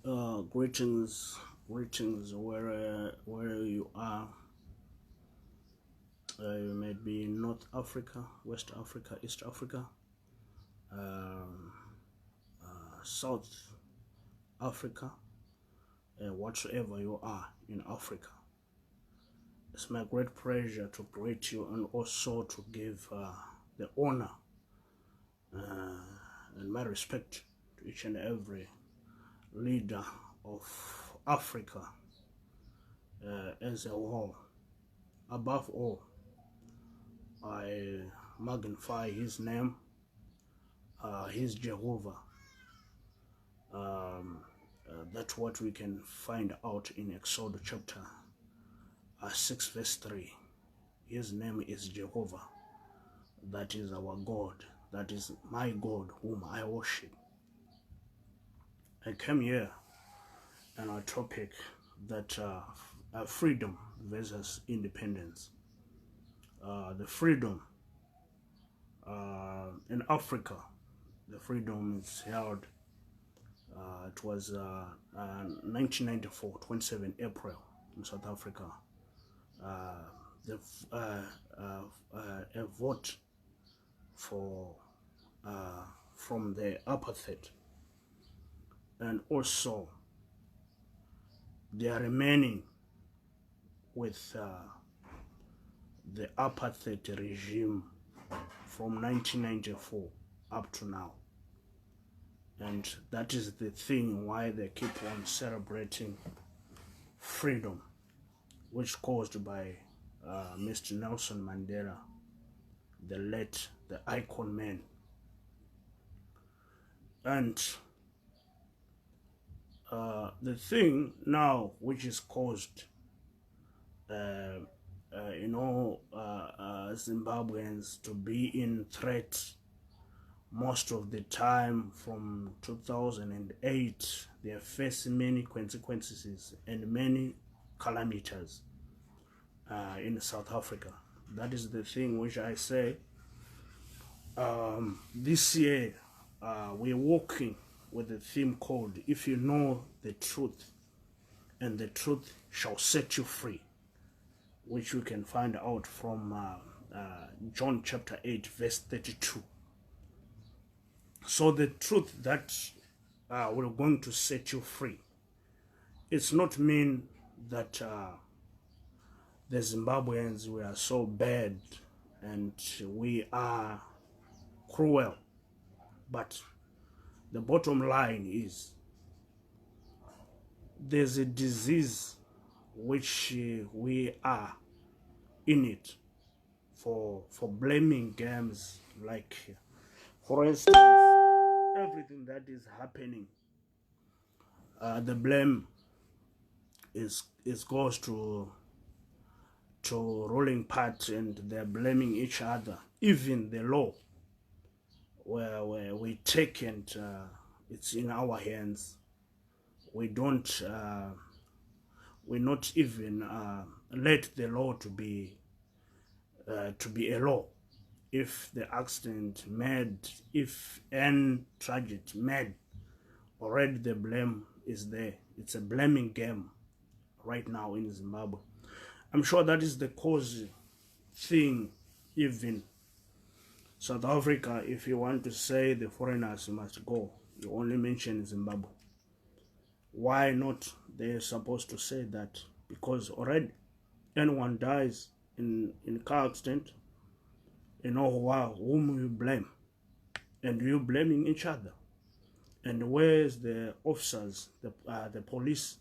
Greetings where you are. You may be in North Africa, West Africa, East Africa, um, South Africa, whatsoever you are in Africa. It's my great pleasure to greet you and also to give the honor and my respect to each and every leader of Africa as a whole. Above all, I magnify his name, his Jehovah. That's what we can find out in Exodus chapter 6 verse 3. His name is Jehovah. That is our God. That is my God whom I worship. I came here on our topic that freedom versus independence. The freedom in Africa, the freedom is held. It was 1994, 27 April in South Africa. A vote for from the apartheid, and also they are remaining with the apartheid regime from 1994 up to now. And that is the thing why they keep on celebrating freedom, which caused by Mr. Nelson Mandela, the icon man. And the thing now which is caused Zimbabweans to be in threat most of the time from 2008. They are facing many consequences and many calamities in South Africa. That is the thing which I say. This year we're walking with a theme called "If you know the truth, and the truth shall set you free," which we can find out from John chapter 8 verse 32. So the truth that we're going to set you free, it's not mean that the Zimbabweans, we are so bad and we are cruel, but the bottom line is there's a disease which we are in it for blaming games. Like, for instance, everything that is happening, the blame is goes to ruling party, and they're blaming each other. Even the law, where we take and it's in our hands. We don't we not even let the law to be a law. If the accident made, if any tragedy made, already the blame is there. It's a blaming game right now in Zimbabwe. I'm sure that is the cause thing. Even South Africa, if you want to say the foreigners must go, you only mention Zimbabwe. Why not? They're supposed to say that, because already anyone dies in car accident, you know whom you blame, and you blaming each other. And where's the officers, the police?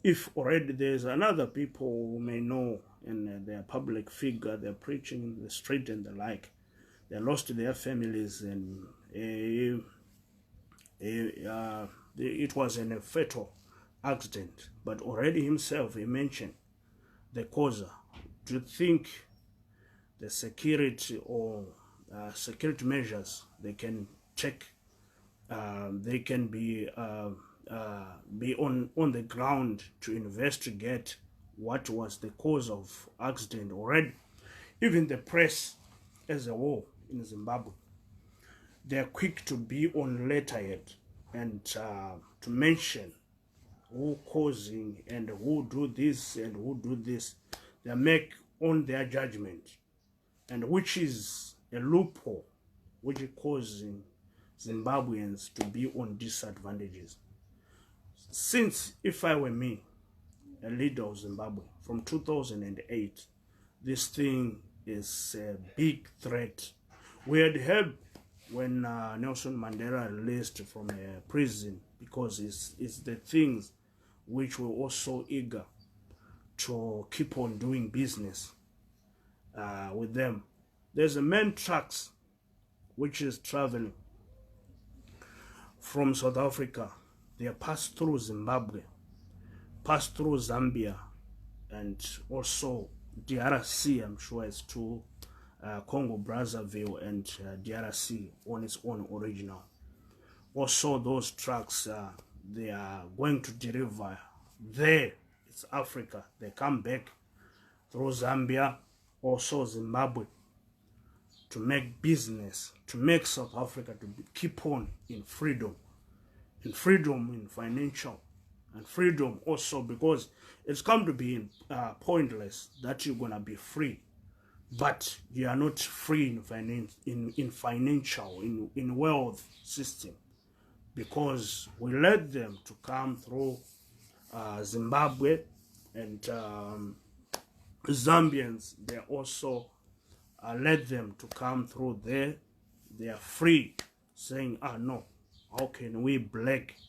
If already there's another people who may know, and they're public figure, they're preaching in the street and the like, they lost their families, and it was a fatal accident. But already himself, he mentioned the cause. Do you think the security or security measures, they can check, they can be on the ground to investigate what was the cause of accident already? Even the press as a whole in Zimbabwe, they are quick to be on letterhead and to mention who causing and who do this and who do this. They make on their judgment, and which is a loophole which is causing Zimbabweans to be on disadvantages. Since if I were me, a leader of Zimbabwe, from 2008, this thing is a big threat. We had heard when Nelson Mandela released from prison, because it's the things which were also eager to keep on doing business with them. There's a main trucks which is traveling from South Africa. They pass through Zimbabwe, pass through Zambia, and also DRC. I'm sure it's to Congo Brazzaville and DRC on its own original. Also, those trucks they are going to deliver there. It's Africa. They come back through Zambia, also Zimbabwe, to make business, to make South Africa to keep on in freedom in financial, and freedom also because it's come to be pointless that you're gonna be free, but you are not free in financial, in wealth system, because we let them to come through Zimbabwe, and Zambians, they also let them to come through there. They are free, saying, no, how can we block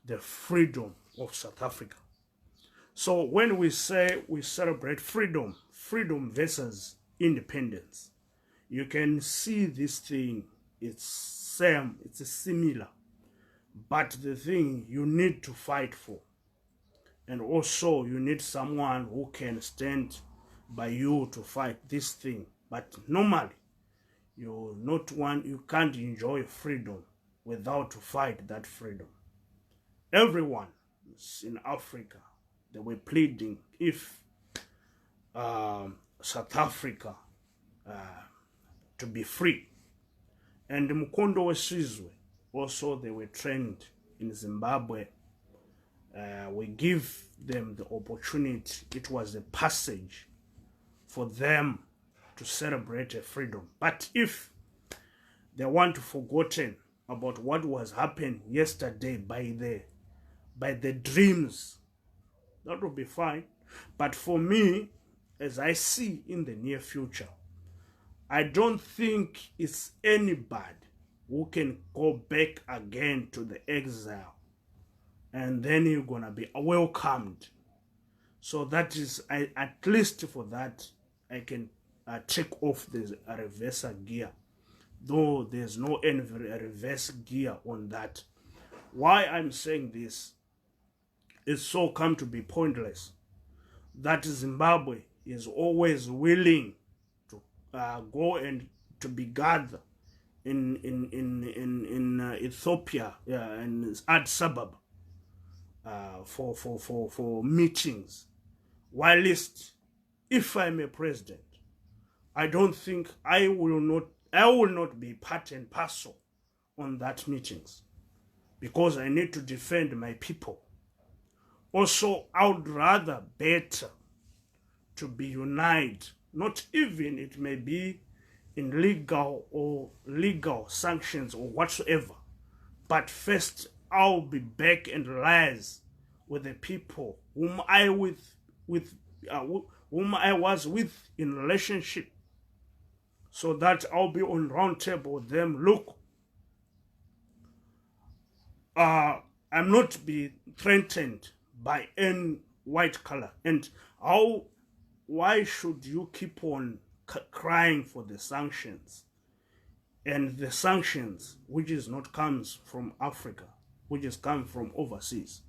the freedom of South Africa? So when we say we celebrate freedom versus independence, you can see this thing, it's similar, but the thing you need to fight for, and also you need someone who can stand by you to fight this thing. But normally you can't enjoy freedom without to fight that freedom. Everyone in Africa, they were pleading if South Africa to be free. And Mukondo Wesizwe, also they were trained in Zimbabwe. We give them the opportunity. It was a passage for them to celebrate a freedom. But if they want to forgotten about what was happened yesterday by the dreams, that will be fine. But for me, as I see in the near future, I don't think it's anybody who can go back again to the exile and then you're gonna be welcomed. So that is, at least for that, I can take off the reverse gear, though there's no any reverse gear on that. Why I'm saying this is so come to be pointless that Zimbabwe is always willing to go and to be gathered in Ethiopia and Addis Ababa for meetings. Whilst if I'm a president, I don't think I will not be part and parcel on that meetings, because I need to defend my people. Also, I would rather better to be united, not even it may be in legal sanctions or whatsoever, but first I'll be back and rise with the people whom I was with in relationship, so that I'll be on round table with them. Look, I'm not be threatened by any white color, and why should you keep on crying for the sanctions, and the sanctions which is not comes from Africa, which is come from overseas?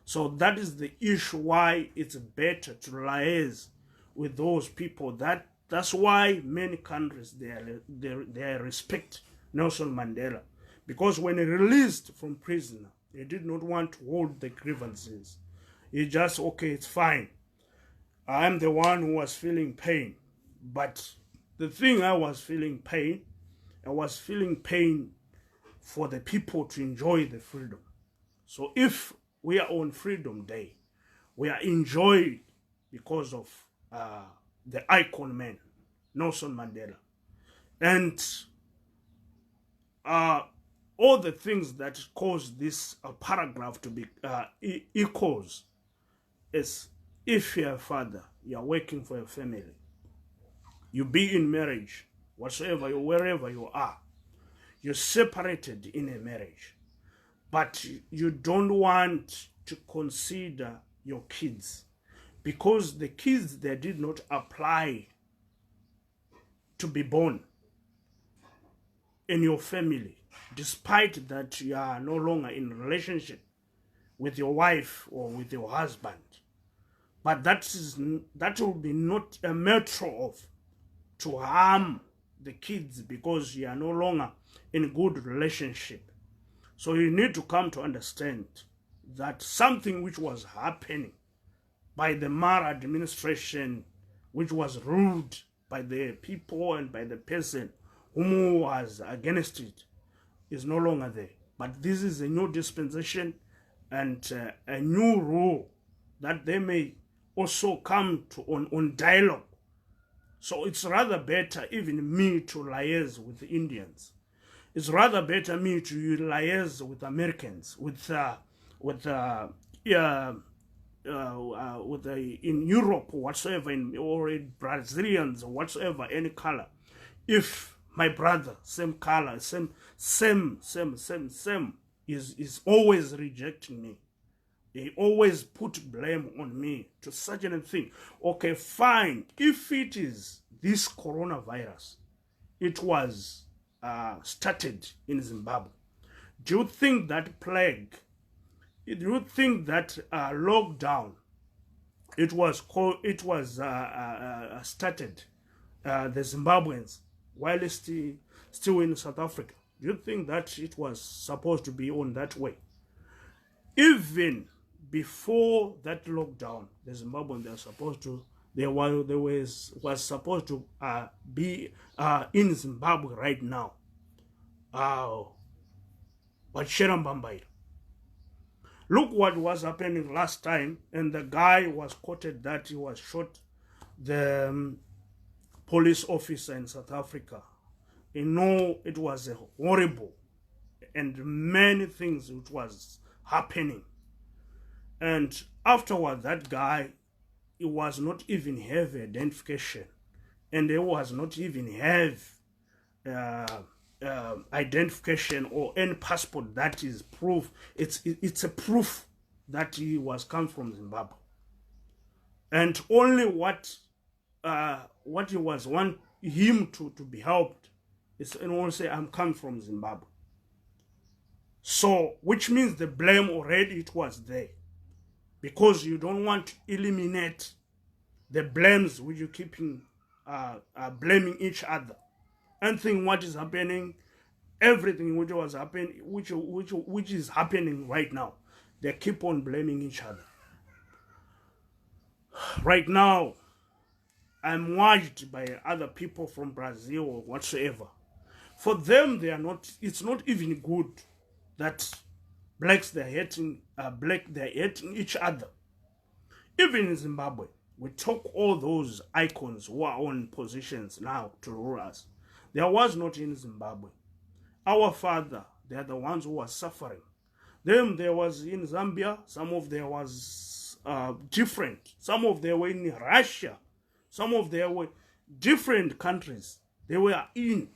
So that is the issue why it's better to liaise with those people. That's why many countries they respect Nelson Mandela, because when he released from prison, he did not want to hold the grievances. He just, okay, it's fine, I'm the one who was feeling pain. But the thing, I was feeling pain for the people to enjoy the freedom. So if we are on Freedom Day, we are enjoying because of the icon man, Nelson Mandela. And all the things that cause this paragraph to be equals is, if you're a father, you're working for a family, you be in marriage, whatsoever, wherever you are, you're separated in a marriage, but you don't want to consider your kids, because the kids, they did not apply to be born in your family, despite that you are no longer in relationship with your wife or with your husband. But that will be not a matter of to harm the kids because you are no longer in good relationship. So you need to come to understand that something which was happening by the Mara administration, which was ruled by the people and by the person whom was against it, is no longer there. But this is a new dispensation and a new rule that they may also come to on dialogue. So it's rather better even me to liaise with the Indians. It's rather better me to liaise with Americans, in Europe or whatsoever, or in Brazilians or whatsoever, any color. If my brother, same color, same, is always rejecting me, they always put blame on me to such a thing. Okay, fine. If it is this coronavirus, it was started in Zimbabwe. Do you think that plague, do you think that lockdown, it was started the Zimbabweans while still in South Africa? Do you think that it was supposed to be on that way? Even before that lockdown, the Zimbabweans, they was supposed to be in Zimbabwe right now. But Sherambambaira. Look what was happening last time, and the guy was quoted that he was shot the police officer in South Africa. You know, it was horrible, and many things which was happening. And afterward, that guy, he was not even have identification, and he was not even have identification or any passport that is proof. It's a proof that he was come from Zimbabwe, and only what he was want him to be helped is, and will say, I'm come from Zimbabwe. So which means the blame already it was there, because you don't want to eliminate the blames which you keeping blaming each other. And think what is happening, everything which was happening, which is happening right now, they keep on blaming each other. Right now, I'm watched by other people from Brazil or whatsoever. For them, they are not. It's not even good that blacks they're hating each other. Even in Zimbabwe, we took all those icons who are on positions now to rule us. There was not in Zimbabwe. Our father, they are the ones who are suffering. Them, there was in Zambia, some of there was different. Some of them were in Russia. Some of them were different countries. They were in.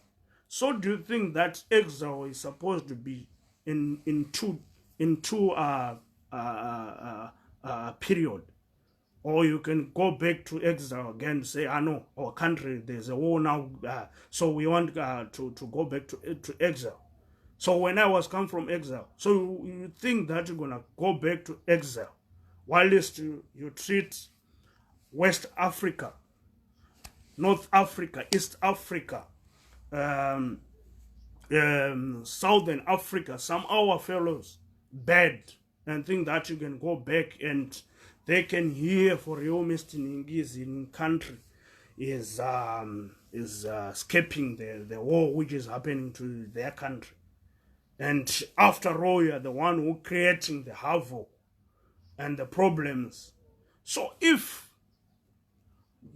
So do you think that exile is supposed to be in two period? Or you can go back to exile again and say, I know, our country, there's a war now, so we want to go back to exile. So when I was come from exile, so you think that you're going to go back to exile, whilst you treat West Africa, North Africa, East Africa, Southern Africa, some our fellows bad, and think that you can go back and they can hear for your Mr. Ningis in country is escaping the war which is happening to their country. And after all, you are the one who creating the havoc and the problems. So if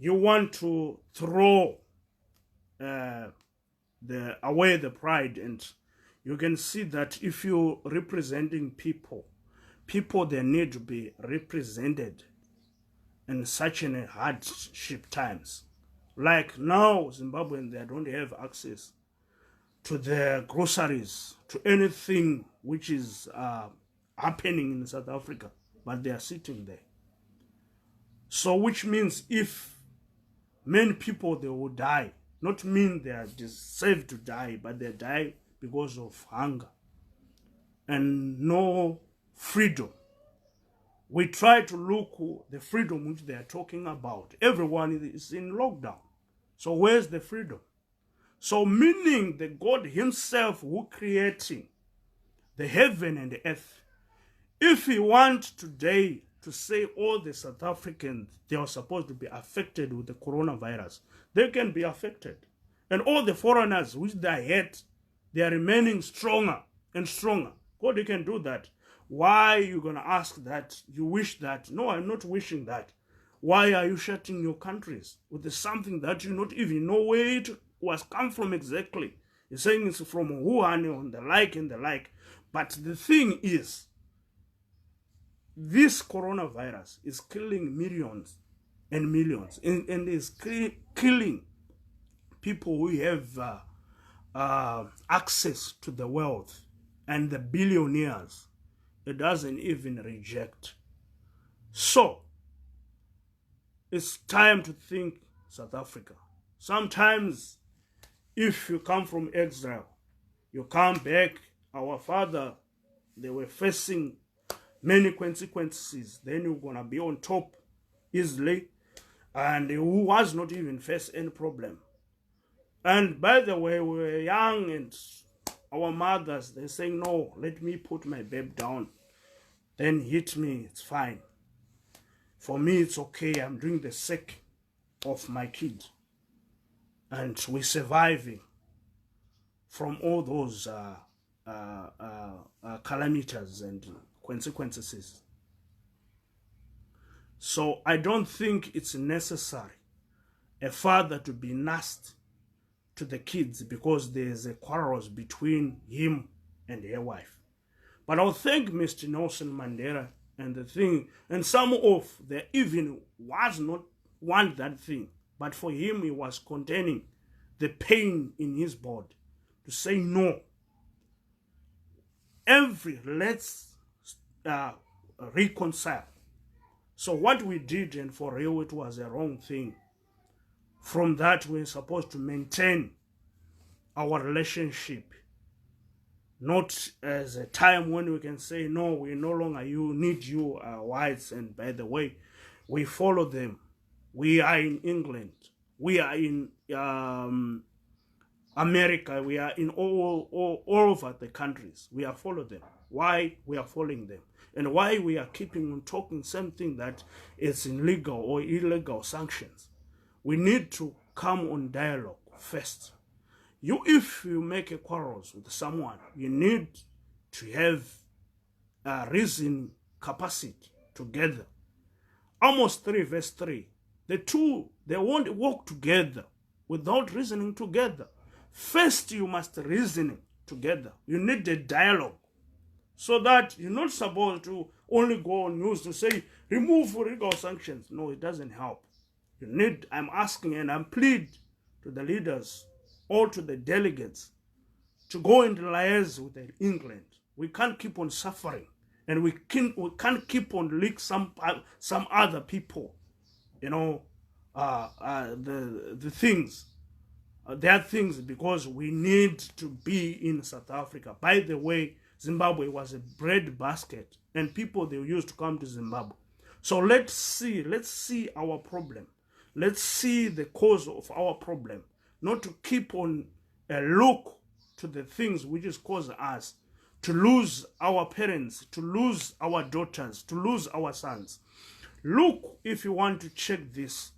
you want to throw away the pride, and you can see that if you're representing people, they need to be represented in such a hardship times. Like now, Zimbabweans, they don't have access to the groceries, to anything which is happening in South Africa, but they are sitting there. So which means if many people, they will die, not mean they are deserved to die, but they die because of hunger and no freedom. We try to look the freedom which they are talking about. Everyone is in lockdown. So where's the freedom? So meaning the God himself who creating the heaven and the earth, if he wants today to say all the South Africans, they are supposed to be affected with the coronavirus, they can be affected. And all the foreigners which they hate, they are remaining stronger and stronger. God, he can do that. Why are you going to ask that? You wish that? No, I'm not wishing that. Why are you shutting your countries with something that you not even know where it was come from exactly? You're saying it's from Wuhan and the like. But the thing is, this coronavirus is killing millions and millions, and is killing people who have access to the wealth, and the billionaires, it doesn't even reject. So it's time to think South Africa. Sometimes if you come from exile, you come back, our father, they were facing many consequences, then you're gonna be on top easily, and who was not even face any problem. And by the way, we were young, and our mothers, they're saying, no, let me put my babe down, then hit me, it's fine. For me, it's okay, I'm doing the sake of my kid. And we're surviving from all those calamities and consequences. So I don't think it's necessary a father to be nasty to the kids because there's a quarrel between him and her wife. But I'll thank Mr. Nelson Mandela and the thing, and some of the even was not want that thing, but for him he was containing the pain in his body to say no. Let's reconcile. So what we did, and for real, it was a wrong thing. From that, we're supposed to maintain our relationship, not as a time when we can say, no, we no longer need you whites. And by the way, we follow them. We are in England. We are in America. We are in all over the countries. We are following them. Why we are following them? And why we are keeping on talking something that is illegal or illegal sanctions? We need to come on dialogue first. If you make a quarrel with someone, you need to have a reasoning capacity together. Amos 3 verse 3. The two, they won't walk together without reasoning together. First, you must reason together. You need a dialogue. So that you're not supposed to only go on news to say, remove legal sanctions. No, it doesn't help. I'm asking and I'm pleading to the leaders or to the delegates to go and liaise with England. We can't keep on suffering, and we can't keep on leak some other people, the things. There are things because we need to be in South Africa. By the way, Zimbabwe was a bread basket, and people, they used to come to Zimbabwe. So let's see our problem. Let's see the cause of our problem, not to keep on look to the things which is causing us to lose our parents, to lose our daughters, to lose our sons. Look, if you want to check this,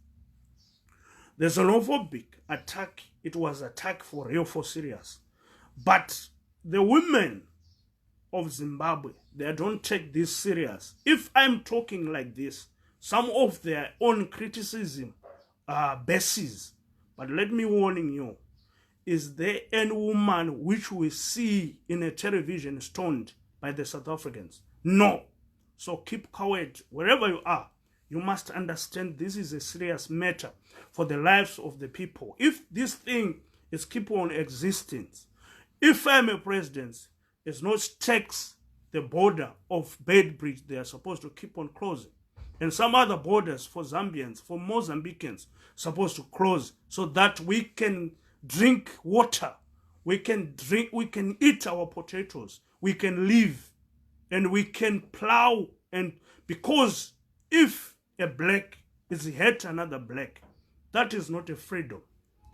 the xenophobic attack, it was attack for real, for serious. But the women of Zimbabwe, they don't take this serious. If I'm talking like this, some of their own criticism bases. But let me warning you, is there any woman which we see in a television stoned by the South Africans? No. So keep quiet wherever you are. You must understand this is a serious matter for the lives of the people. If this thing is keep on existing, if I'm a president, it's not tax the border of Beitbridge they are supposed to keep on closing. And some other borders for Zambians, for Mozambicans, supposed to close so that we can drink water, we can eat our potatoes, we can live, and we can plow. And because if a black is hurt another black, that is not a freedom.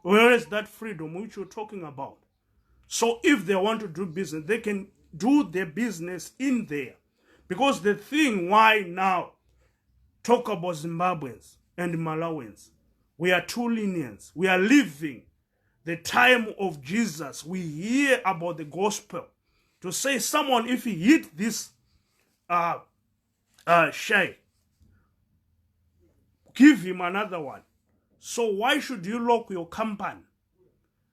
Whereas that freedom which you're talking about. So if they want to do business, they can do their business in there. Because the thing why now talk about Zimbabweans and Malawians, we are too lenient. We are living the time of Jesus. We hear about the gospel. To say someone, if he hit this shy, give him another one. So why should you lock your company?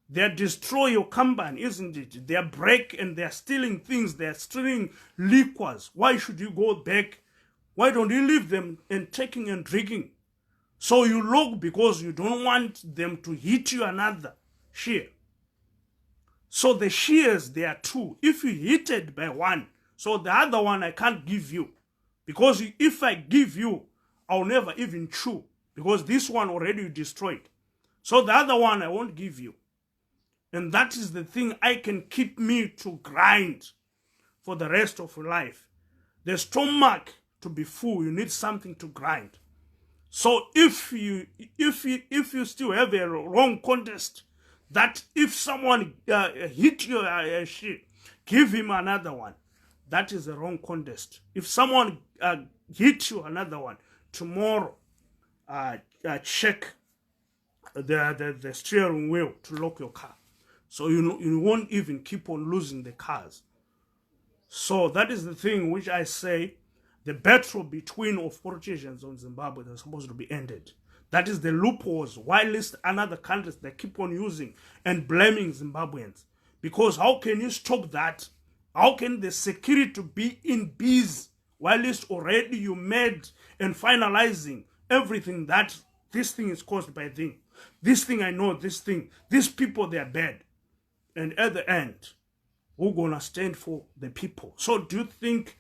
They destroy your company, isn't it? They are break and they are stealing things. They are stealing liquors. Why should you go back? Why don't you leave them and taking and drinking? So you lock because you don't want them to hit you another share. So the shares, there are two. If you hit it by one, so the other one I can't give you. Because if I give you, I'll never even chew. Because this one already you destroyed. So the other one I won't give you. And that is the thing I can keep me to grind for the rest of life. The stomach to be full, you need something to grind. So if you still have a wrong contest, that if someone hit your shit, give him another one. That is a wrong contest. If someone hit you another one, tomorrow check the steering wheel to lock your car. So you won't even keep on losing the cars. So that is the thing which I say, the battle between of politicians on Zimbabwe is supposed to be ended. That is the loopholes, whilst other countries they keep on using and blaming Zimbabweans. Because how can you stop that? How can the security be in peace whilst already you made and finalizing everything that this thing is caused by thing? This thing I know, this thing, these people they are bad. And at the end, we're gonna stand for the people. So do you think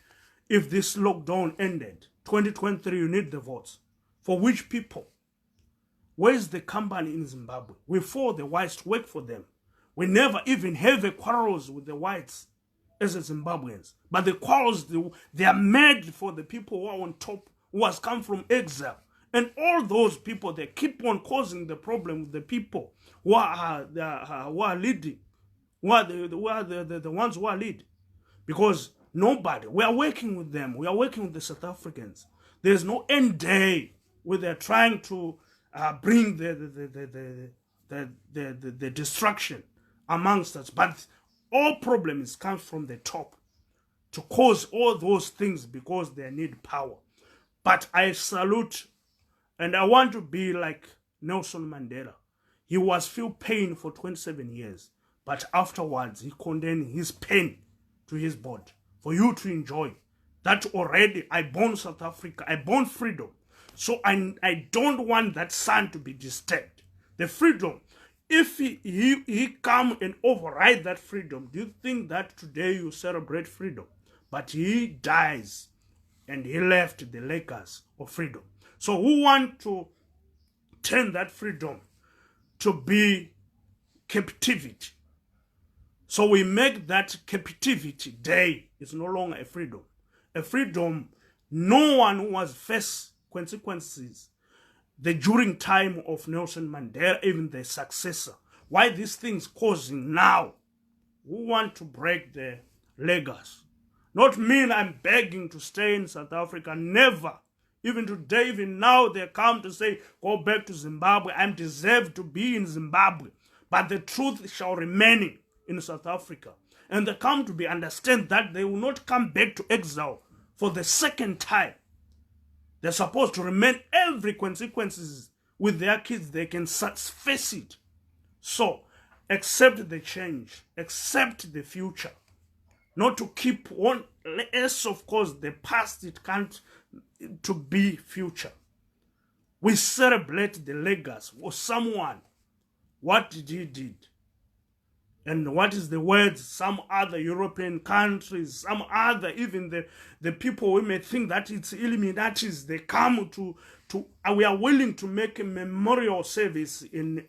if this lockdown ended, 2023, you need the votes? For which people? Where's the company in Zimbabwe? We for the whites to work for them. We never even have a quarrels with the whites as the Zimbabweans. But the quarrels, they are made for the people who are on top, who has come from exile. And all those people, they keep on causing the problem with the people who are leading. Who are the ones who are leading. Because nobody, we are working with them. We are working with the South Africans. There's no end day where they're trying to bring the destruction amongst us. But all problems come from the top to cause all those things because they need power. But I salute and I want to be like Nelson Mandela. He was feel pain for 27 years. But afterwards, he condemned his pain to his body for you to enjoy. That already, I born South Africa, I born freedom. So I don't want that son to be disturbed. The freedom, if he come and override that freedom, do you think that today you celebrate freedom? But he dies and he left the legacy of freedom. So who want to turn that freedom to be captivity? So we make that captivity day is no longer a freedom. A freedom, no one who has faced consequences during time of Nelson Mandela, even the successor. Why these things causing now? Who want to break the legacy? Not mean I'm begging to stay in South Africa, never. Even today, even now, they come to say, go back to Zimbabwe. I'm deserved to be in Zimbabwe. But the truth shall remain in South Africa. and they come to be understand that they will not come back to exile for the second time. They're supposed to remain every consequences with their kids. They can face it. So, accept the change. Accept the future. Not to keep on. Yes, of course, the past, it can't to be future. We celebrate the legacy of someone. What did he did? And what is the word? Some other European countries, some other, even the people we may think that it's Illuminatis, they come to we are willing to make a memorial service in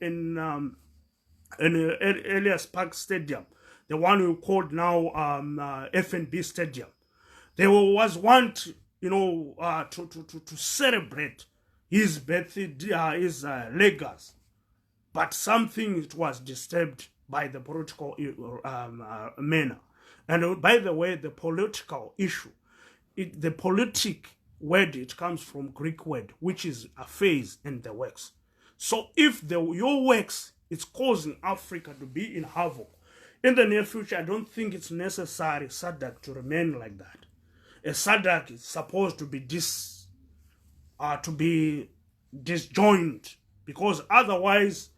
Elias Park Stadium, the one we called now FNB Stadium. There was one, to celebrate his birthday, his legacy, but something it was disturbed by the political manner. And by the way, the political issue, the politic word, it comes from Greek word, which is a phase and the works. So if your works is causing Africa to be in havoc, in the near future, I don't think it's necessary SADC to remain like that. A SADC is supposed to be disjoined, because otherwise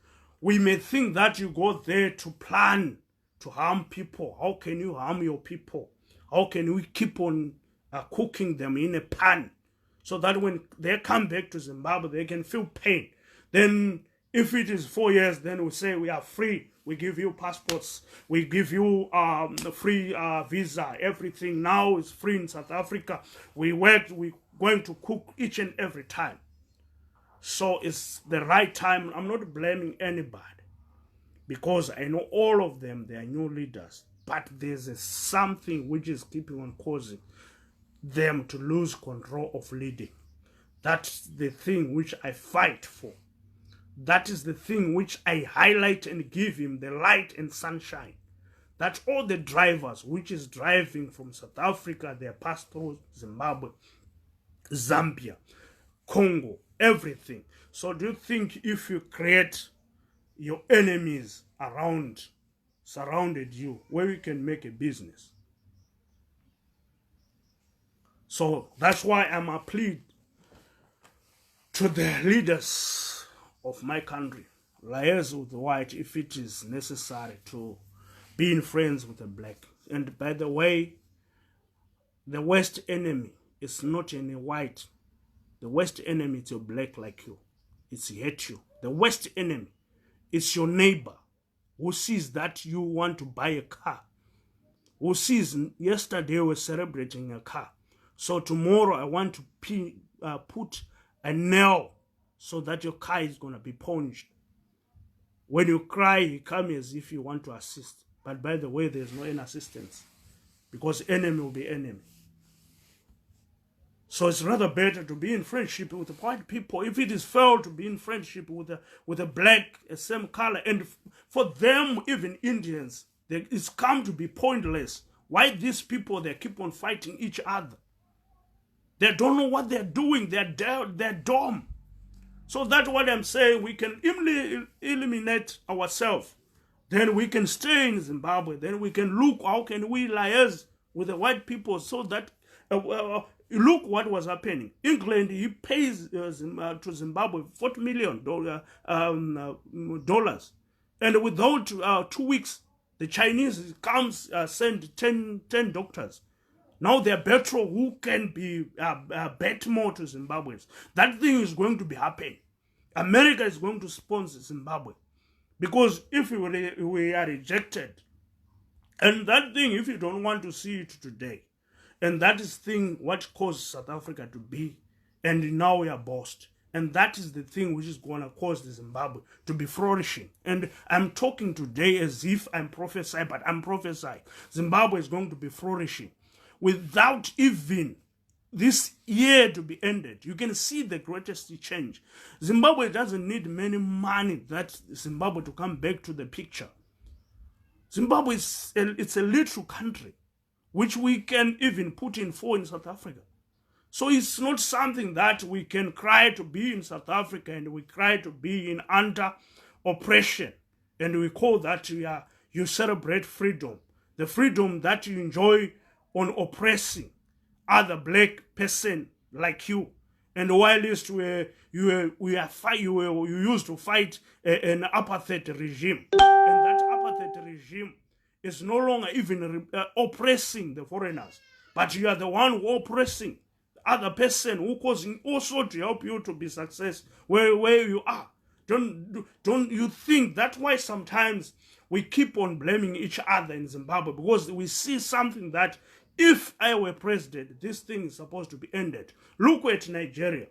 we may think that you go there to plan to harm people. How can you harm your people? How can we keep on cooking them in a pan so that when they come back to Zimbabwe, they can feel pain? Then if it is 4 years, then we say we are free. We give you passports. We give you free visa. Everything now is free in South Africa. We're going to cook each and every time. So it's the right time. I'm not blaming anybody, because I know all of them, they are new leaders. But there's something which is keeping on causing them to lose control of leading. That's the thing which I fight for. That is the thing which I highlight and give him the light and sunshine. That all the drivers which is driving from South Africa, they pass through Zimbabwe, Zambia, Congo, everything. So do you think if you create your enemies surrounded you, where you can make a business? So that's why I'm appealing to the leaders of my country, liaise with the white if it is necessary to be in friends with the black. And by the way, the worst enemy is not any white. The worst enemy is your black like you. It's hate you. The worst enemy is your neighbor who sees that you want to buy a car. Who sees yesterday we were celebrating a car. So tomorrow I want to put a nail so that your car is going to be punched. When you cry, you come as if you want to assist. But by the way, there's no any assistance, because enemy will be enemy. So it's rather better to be in friendship with the white people. If it is fair to be in friendship with a black, a same color, and for them, even Indians, it's come to be pointless. Why these people, they keep on fighting each other? They don't know what they're doing. They're dumb. So that's what I'm saying. We can eliminate ourselves. Then we can stay in Zimbabwe. Then we can look, how can we liaise with the white people so that, look what was happening. England, he pays to Zimbabwe $40 million. And without 2 weeks, the Chinese comes, send 10 doctors. Now they're better who can be bet more to Zimbabweans. That thing is going to be happening. America is going to sponsor Zimbabwe. Because if we are rejected, and that thing, if you don't want to see it today, and that is thing what caused South Africa to be, and now we are bossed. And that is the thing which is going to cause the Zimbabwe to be flourishing. And I'm talking today as if I'm prophesying, but I'm prophesying. Zimbabwe is going to be flourishing. Without even this year to be ended, you can see the greatest change. Zimbabwe doesn't need many money that Zimbabwe to come back to the picture. Zimbabwe it's a little country which we can even put in South Africa. So it's not something that we can cry to be in South Africa and we cry to be in under oppression. And we call that you celebrate freedom. the freedom that you enjoy on oppressing other black person like you. And whilst you used to fight an apartheid regime, and that apartheid regime is no longer even oppressing the foreigners, but you are the one who oppressing the other person who causing also to help you to be success where you are. Don't you think that's why sometimes we keep on blaming each other in Zimbabwe, because we see something that if I were president, this thing is supposed to be ended. Look at Nigeria.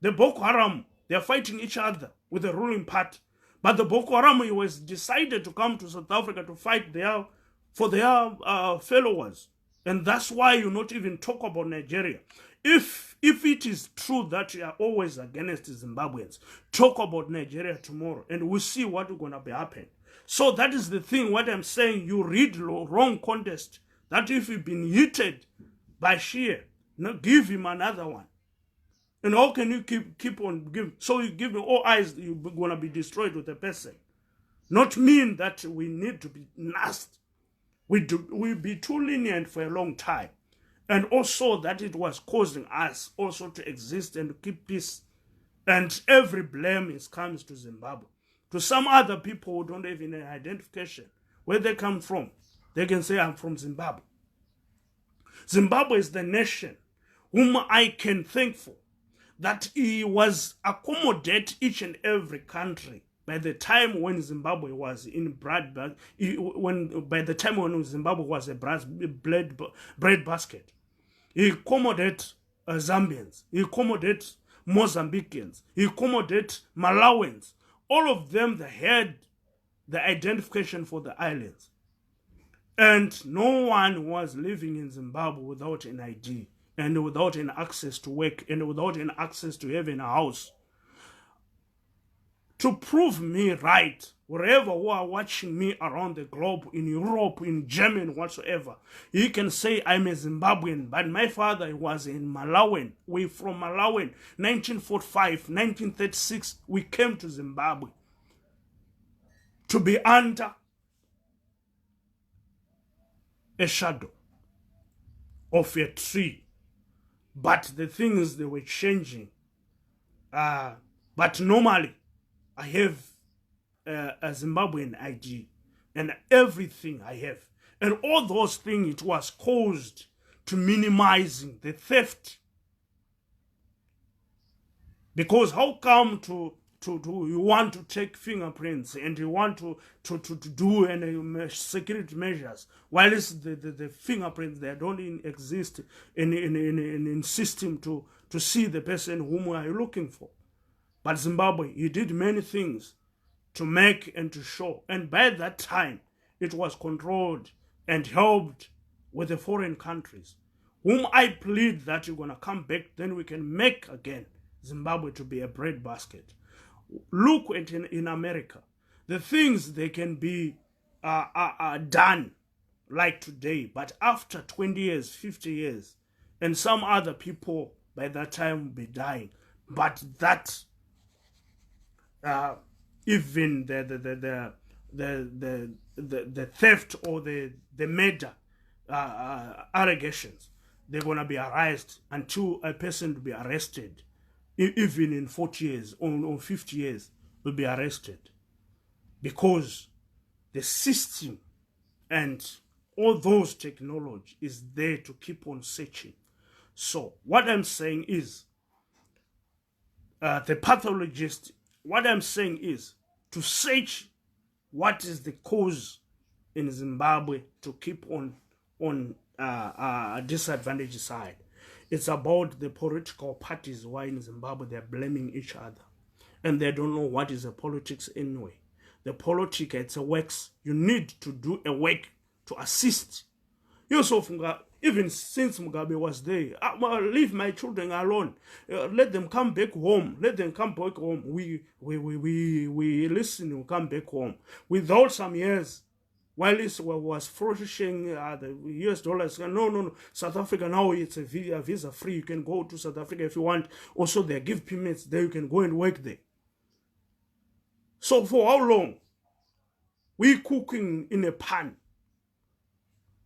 The Boko Haram, they're fighting each other with the ruling party. But the Boko Haram was decided to come to South Africa to fight for their followers. And that's why you not even talk about Nigeria. If it is true that you are always against Zimbabweans, talk about Nigeria tomorrow and we'll see what is going to be happening. So that is the thing, what I'm saying, you read wrong context. That if you've been heated by Shia, now give him another one. And how can you keep on giving? So you give me all eyes, you're going to be destroyed with a person. Not mean that we need to be nasty. We'll be too lenient for a long time. And also that it was causing us also to exist and to keep peace. And every blame comes to Zimbabwe. To some other people who don't have an identification, where they come from, they can say, I'm from Zimbabwe. Zimbabwe is the nation whom I can thank for that he was accommodate each and every country by the time when Zimbabwe was in by the time when Zimbabwe was a bread basket. He accommodate Zambians, he accommodate Mozambicans, he accommodate Malawans. All of them, they had the identification for the islands. And no one was living in Zimbabwe without an ID and without an access to work and without an access to having a house. To prove me right, wherever who are watching me around the globe, in Europe, in Germany, whatsoever, you can say I'm a Zimbabwean, but my father was in Malawi. We from Malawi, 1945, 1936, we came to Zimbabwe to be under a shadow of a tree. But the things, they were changing. But normally, I have a Zimbabwean ID and everything I have. And all those things, it was caused to minimizing the theft. Because how come you want to take fingerprints and you want to do any security measures, while the fingerprints, they don't exist in system to see the person whom we are looking for. But Zimbabwe, he did many things to make and to show. And by that time, it was controlled and helped with the foreign countries, whom I plead that you're going to come back, then we can make again Zimbabwe to be a bread basket. Look at in America, the things they can be done like today, but after 20 years, 50 years, and some other people by that time will be dying. But that even the theft or the murder allegations, they're going to be arrested until a person will be arrested. Even in 40 years or 50 years, will be arrested. Because the system and all those technology is there to keep on searching. So what I'm saying is, the pathologist, what I'm saying is to search what is the cause in Zimbabwe to keep on disadvantaged side. It's about the political parties why in Zimbabwe they're blaming each other. And they don't know what is a politics anyway. The politics, it's a works. You need to do a work to assist. Yusuf, even since Mugabe was there, leave my children alone. Let them come back home. Let them come back home. We listen, we come back home. Without some years, while this was flourishing, the US dollars, no, South Africa now, it's a visa free. You can go to South Africa if you want. Also, they give permits there. You can go and work there. So for how long? We cooking in a pan.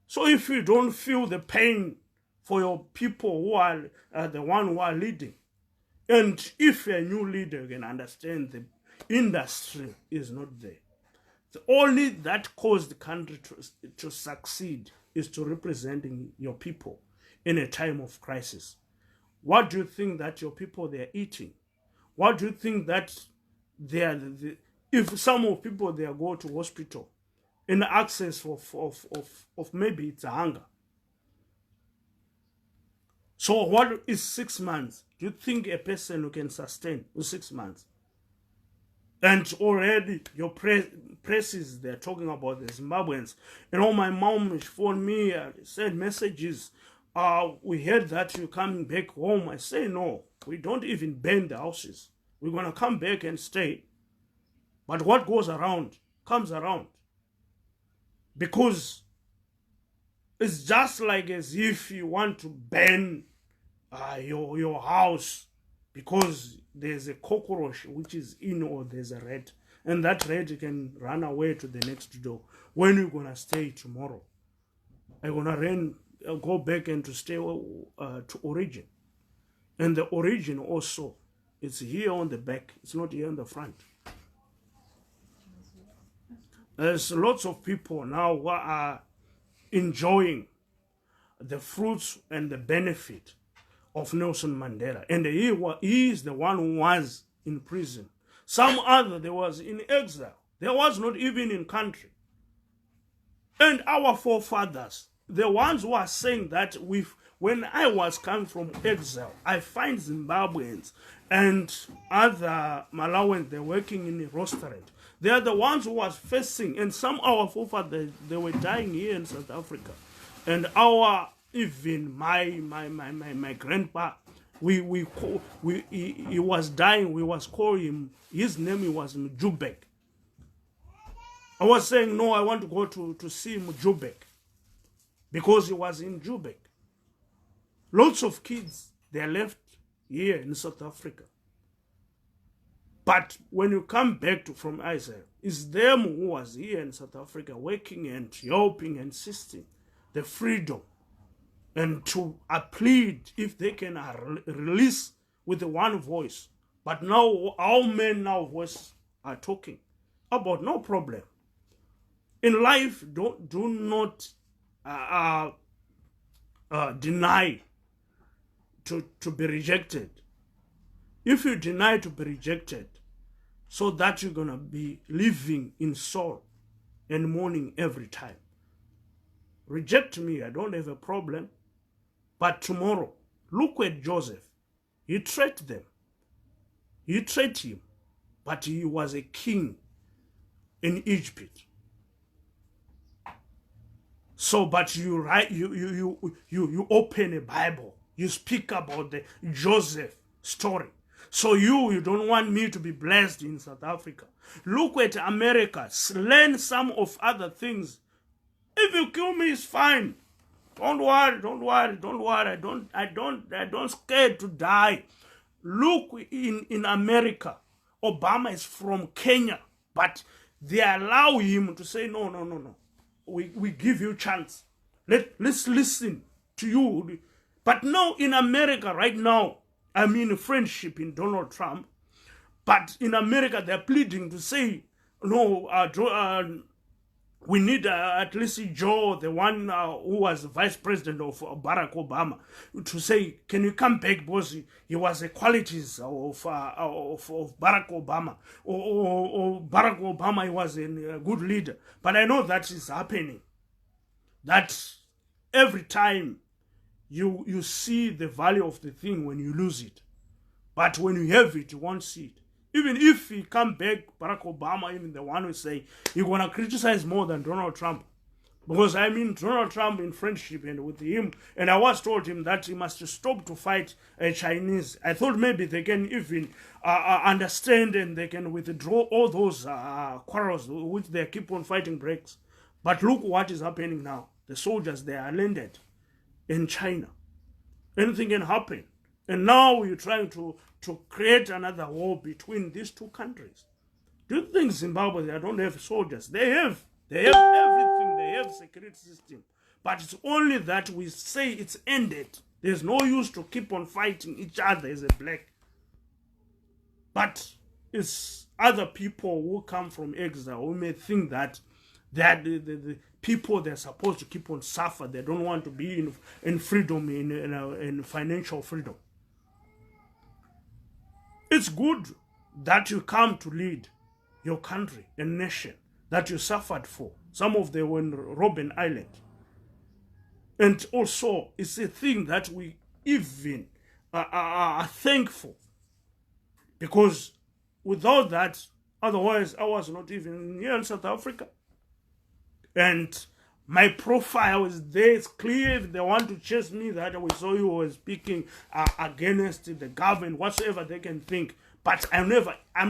So if you don't feel the pain for your people who are the one who are leading, and if a new leader can understand the industry is not there, the only that caused the country to succeed is to representing your people in a time of crisis. What do you think that your people they are eating? What do you think that they are? If some of people they are go to hospital in access of maybe it's a hunger. So what is 6 months? Do you think a person who can sustain with 6 months? And already your presses, they're talking about the Zimbabweans. You know, my mom phoned me, sent messages. We heard that you're coming back home. I say, no, we don't even burn the houses. We're going to come back and stay. But what goes around comes around. Because it's just like as if you want to burn your house because there's a cockroach which is in, or there's a rat, and that rat can run away to the next door. When are you gonna stay tomorrow? I'm gonna go back and to stay to origin, and the origin also it's here on the back. It's not here on the front. There's lots of people now who are enjoying the fruits and the benefit of Nelson Mandela, and he is the one who was in prison. Some other they was in exile. They was not even in country. And our forefathers, the ones who are saying that when I was coming from exile, I find Zimbabweans and other Malawians, they're working in a restaurant. They are the ones who was facing, and some of our forefathers, they were dying here in South Africa. And even my grandpa, he was dying. We was calling him. His name was Mujubek. I was saying no. I want to go to see Mujubek because he was in Jubek. Lots of kids they are left here in South Africa. But when you come back from Israel, it's them who was here in South Africa working and helping and assisting the freedom. And to plead if they can release with the one voice. But now our men now voice are talking about no problem. In life, do not deny to be rejected. If you deny to be rejected, so that you're gonna be living in sorrow and mourning every time. Reject me, I don't have a problem. But tomorrow, look at Joseph. He treated them. He treated him. But he was a king in Egypt. So, but you write, you open a Bible. You speak about the Joseph story. So you don't want me to be blessed in South Africa. Look at America. Learn some of other things. If you kill me, it's fine. Don't worry, don't worry, don't worry. I don't scared to die. Look in America. Obama is from Kenya, but they allow him to say no. We give you a chance. Let's listen to you. But now in America right now, I'm in a friendship in Donald Trump. But in America they're pleading to say no. We need at least Joe, the one who was vice president of Barack Obama, to say, can you come back, boss? He was the qualities of Barack Obama. Or Barack Obama, he was a good leader. But I know that is happening. That every time you see the value of the thing when you lose it. But when you have it, you won't see it. Even if he come back, Barack Obama, even the one who say he's going to criticize more than Donald Trump. Because I mean, Donald Trump in friendship and with him, and I was told him that he must stop to fight Chinese. I thought maybe they can even understand and they can withdraw all those quarrels which they keep on fighting breaks. But look what is happening now. The soldiers, they are landed in China. Anything can happen. And now you're trying to create another war between these two countries. Do you think Zimbabwe, they don't have soldiers? They have everything. They have security system. But but it's only that we say it's ended. There's no use to keep on fighting each other as a black. But it's other people who come from exile who may think that the people they're supposed to keep on suffer. They don't want to be in freedom, in financial freedom. It's good that you come to lead your country and nation that you suffered for. Some of them were in Robben Island. And also, it's a thing that we even are thankful. Because without that, otherwise I was not even here in South Africa. And my profile is there. It's clear. If they want to chase me, that we saw you were speaking against the government, whatsoever they can think. But I'm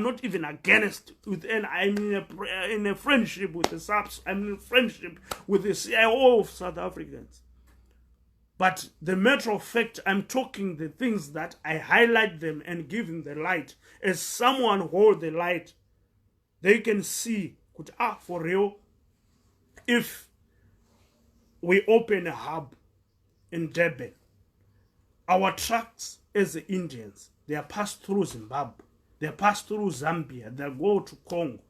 not even against with I'm in a friendship with the SAPS. I'm in a friendship with the CIO of South Africans. But the matter of fact, I'm talking the things that I highlight them and give them the light. As someone hold the light, they can see, for real, if we open a hub in Durban, our trucks as the Indians, they are passed through Zimbabwe, they are passed through Zambia, they go to Congo.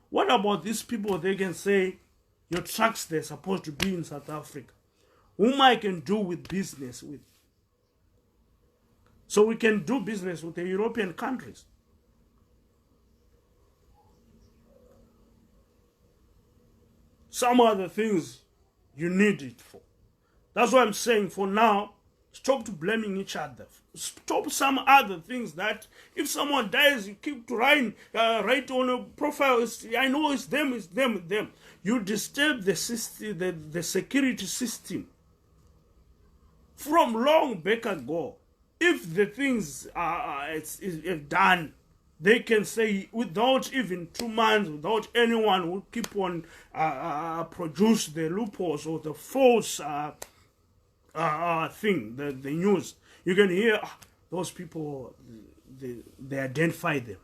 What about these people? They can say, your trucks, they're supposed to be in South Africa. Whom I can do with business with. So we can do business with the European countries. Some other things you need it for. That's what I'm saying. For now, stop to blaming each other. Stop some other things that if someone dies, you keep trying, write on a profile. I know it's them, it's them, it's them. You disturb the system, the security system. From long back ago, if the things are done, they can say without even 2 months, without anyone who keep on produce the loopholes or the false thing, the news. You can hear those people, they identify them.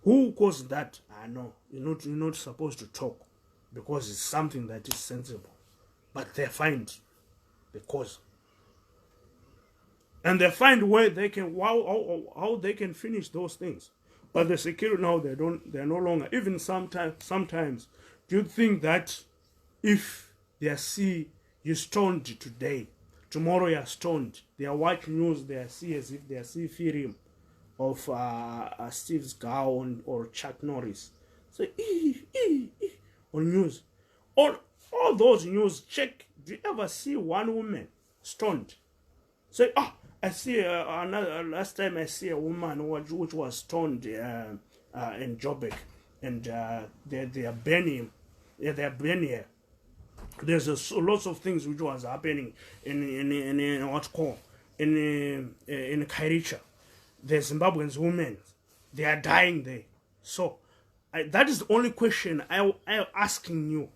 Who caused that? I know. You're not supposed to talk because it's something that is sensible. But they find the cause. And they find where they can how they can finish those things. But the security now they're no longer. Even sometimes do you think that if they see you stoned today, tomorrow you're stoned, they are watching news, they see as if they see film of Steve's gown or Chuck Norris. So on news. All those news, check. Do you ever see one woman stoned? Say, I see another. Last time I see a woman which was stoned in Joburg, and they are burning. Yeah, they are burning her. There's lots of things which was happening in what's called in Kairicha. The Zimbabwean women, they are dying there. So that is the only question I'm asking you.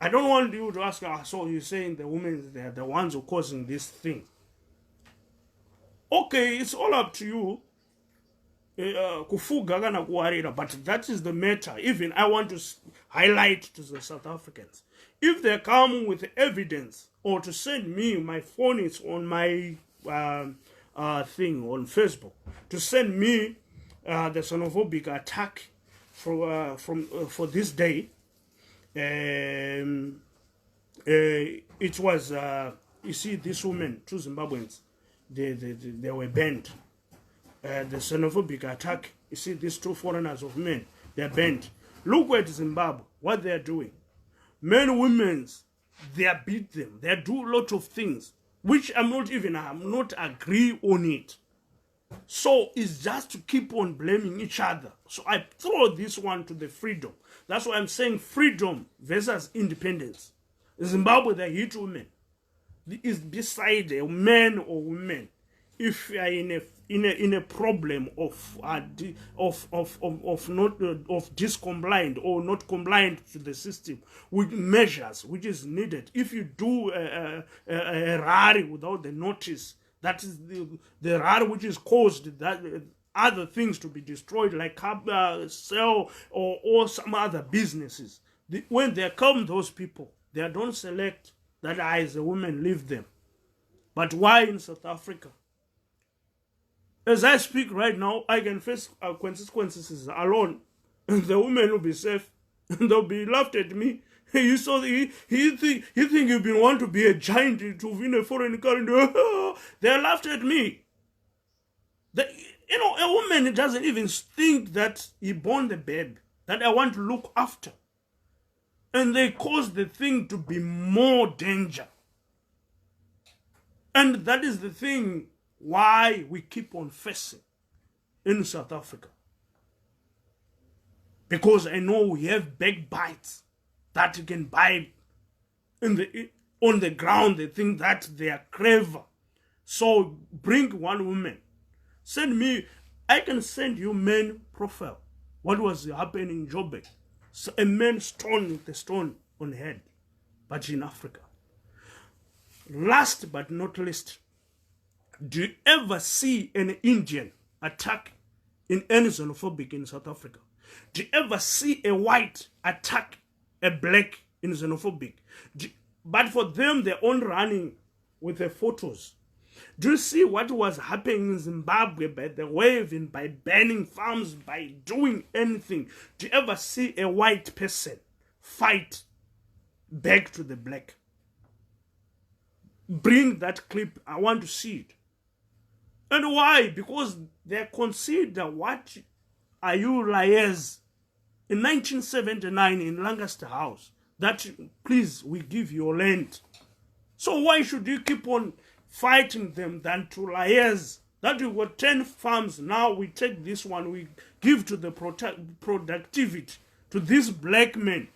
I don't want you to ask, so you're saying the women, they're the ones who are causing this thing. Okay, it's all up to you. But that is the matter. Even I want to highlight to the South Africans. If they come with evidence or to send me, my phone is on my thing on Facebook, to send me the xenophobic attack for this day. It was you see, this woman, 2 Zimbabweans, they were banned. The xenophobic attack, you see, these 2 foreigners of men, they're banned. Look at Zimbabwe, what they're doing. Men, women, they beat them. They do a lot of things, which I'm not agree on it. So it's just to keep on blaming each other. So I throw this one to the freedom. That's why I'm saying freedom versus independence. In Zimbabwe, they hit women. Is beside a man or woman. If you are in a problem of discompliant or not compliant to the system with measures which is needed, if you do a rally without the notice, that is the rally which is caused that other things to be destroyed, like cell or some other businesses. When there come those people, They don't select that I, as a woman, leave them. But why in South Africa? As I speak right now, I can face consequences alone. And the woman will be safe. And they'll be laughed at me. You saw he think you've been want to be a giant to win a foreign country. They laughed at me. A woman doesn't even think that he born the baby that I want to look after. And they cause the thing to be more danger. And that is the thing why we keep on facing in South Africa. Because I know we have backbites that you can buy on the ground. They think that they are clever. So bring one woman. Send me, I can send you men profile. What was happening in Joburg? So a man stoned with a stone on head, but in Africa. Last but not least, do you ever see an Indian attack in any xenophobic in South Africa? Do you ever see a white attack a black in xenophobic? But for them, they're on running with the photos. Do you see what was happening in Zimbabwe by the wave and by banning farms, by doing anything? Do you ever see a white person fight back to the black? Bring that clip. I want to see it. And why? Because they consider what are you liars in 1979 in Lancaster House that please we give your land. So why should you keep on fighting them than to liars that we got 10 farms, now we take this one, we give to the productivity to this black man.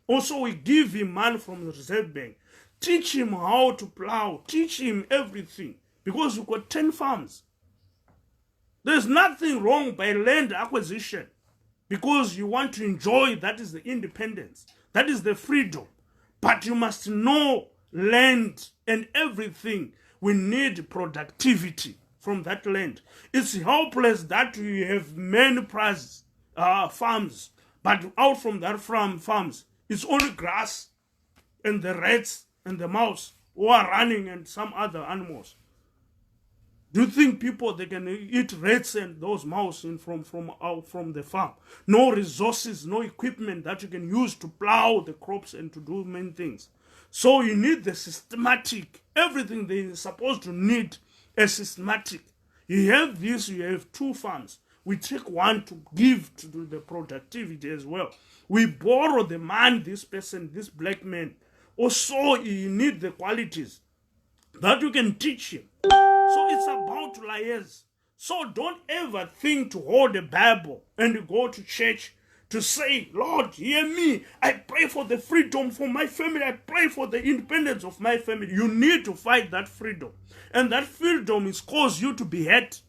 Also we give him money from the Reserve Bank. Teach him how to plow, teach him everything, because we've got 10 farms. There's nothing wrong by land acquisition, because you want to enjoy, that is the independence, that is the freedom. But you must know land and everything. We need productivity from that land. It's helpless that we have many farms, but out from that farms, it's only grass and the rats and the mouse who are running and some other animals. Do you think people, they can eat rats and those mouse from the farm? No resources, no equipment that you can use to plow the crops and to do many things. So you need the systematic, everything they are supposed to need a systematic. You have this, you have 2 farms. We take one to give to do the productivity as well. We borrow the man, this person, this black man. Also, you need the qualities that you can teach him. So it's about liars. So don't ever think to hold a Bible and go to church to say, Lord, hear me. I pray for the freedom for my family. I pray for the independence of my family. You need to fight that freedom. And that freedom is cause you to be hurt.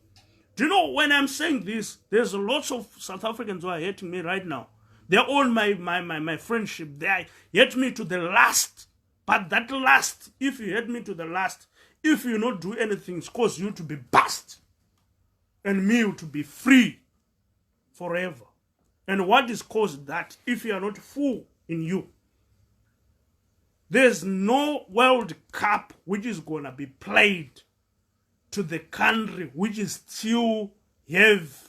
Do you know, when I'm saying this, there's lots of South Africans who are hating me right now. They're on my friendship. They hate me to the last. But that last, if you hate me to the last, if you not do anything, it's cause you to be bust. And me to be free forever. And what is caused that? If you are not full in you, there's no World Cup which is going to be played to the country which is still have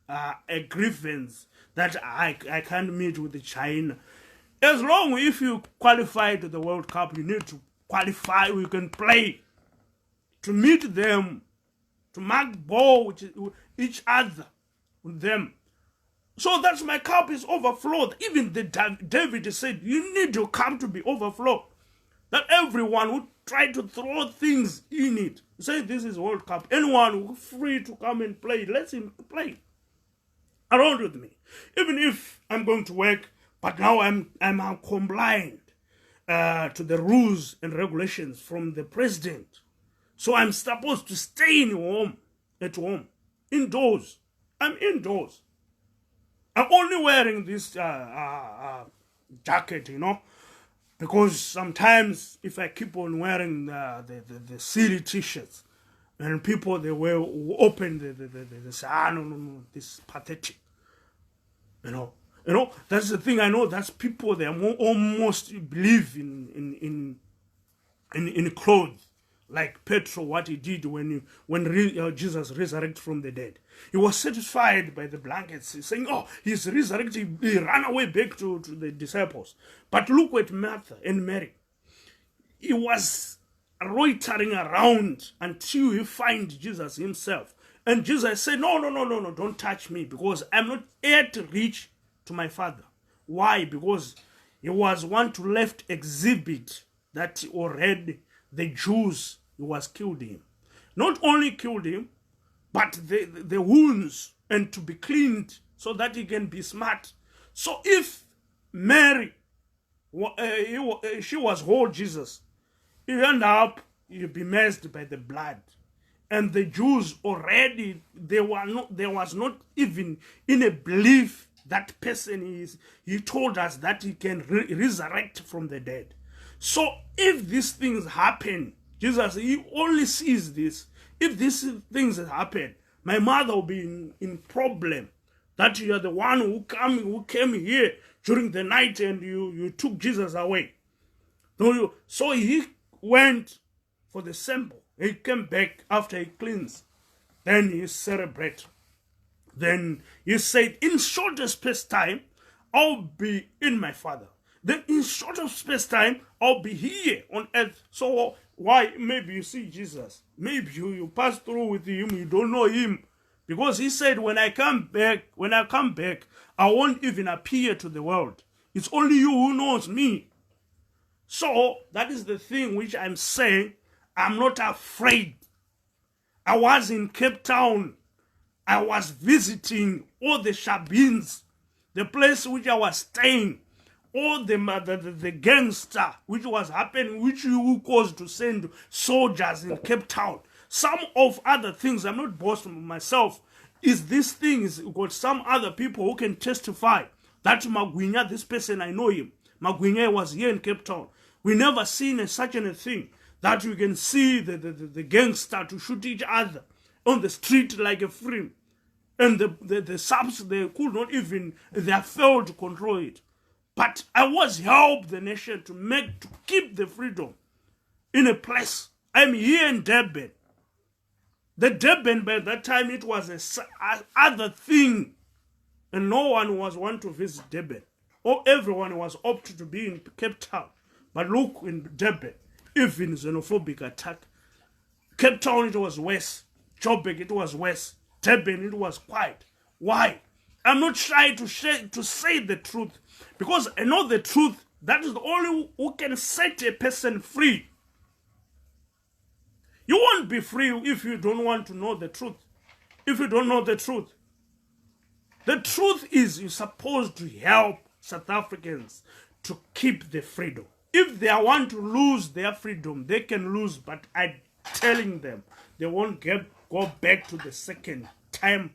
a grievance that I can't meet with China. As long as if you qualify to the World Cup, you need to qualify, you can play to meet them, to mark ball with each other with them. So that's my cup is overflowed. Even David said, you need your cup to be overflowed. That everyone would try to throw things in it. Say this is World Cup. Anyone who's free to come and play, let him play around with me. Even if I'm going to work, but now I'm compliant to the rules and regulations from the president. So I'm supposed to stay at home, indoors. I'm indoors. I'm only wearing this jacket, you know, because sometimes if I keep on wearing the silly t-shirts, and people, they will open the say, no, this is pathetic, you know. You know, that's the thing. I know that's people, they are almost believe in clothes. Like Petro, what he did when Jesus resurrected from the dead. He was satisfied by the blankets. He's saying, oh, he's resurrected. He ran away back to the disciples. But look at Martha and Mary. He was loitering around until he find Jesus himself. And Jesus said, no, don't touch me, because I'm not yet reach to my Father. Why? Because he was one to left exhibit that already the Jews, he was killed him. Not only killed him, but the wounds, and to be cleaned so that he can be smart. So if Mary, she was whole Jesus, he ended up, he'd be messed by the blood. And the Jews already, there was not even in a belief that person is, he told us that he can resurrect from the dead. So if these things happen, Jesus, he only sees this. If these things happen, my mother will be in problem. That you are the one who came here during the night and you took Jesus away. So he went for the sample. He came back after he cleansed. Then he celebrated. Then he said, in shorter space time, I'll be in my Father. Then in shorter space time, I'll be here on earth. So why? Maybe you see Jesus. Maybe you pass through with him, you don't know him. Because he said, when I come back, I won't even appear to the world. It's only you who knows me. So that is the thing which I'm saying. I'm not afraid. I was in Cape Town. I was visiting all the Shabins, the place which I was staying, all the gangster which was happening, which you caused to send soldiers in Cape Town. Some of other things, I'm not boasting myself, is these things, got some other people who can testify that Magwinya, this person, I know him. Magwinya was here in Cape Town. We never seen such a thing that you can see the gangster to shoot each other on the street like a film. And the subs, they could not even, they failed to control it. But I was helped the nation to keep the freedom in a place. I'm here in Durban. The Durban, by that time, it was other thing. And no one was want to visit Durban. Or everyone was opted to be in Cape Town. But look in Durban, even xenophobic attack. Cape Town, it was worse. Joburg, it was worse. Durban, it was quiet. Why? I'm not shy to say the truth. Because I know the truth. That is the only who can set a person free. You won't be free if you don't want to know the truth. If you don't know the truth. The truth is you're supposed to help South Africans to keep the freedom. If they want to lose their freedom, they can lose. But I'm telling them, they won't go back to the second time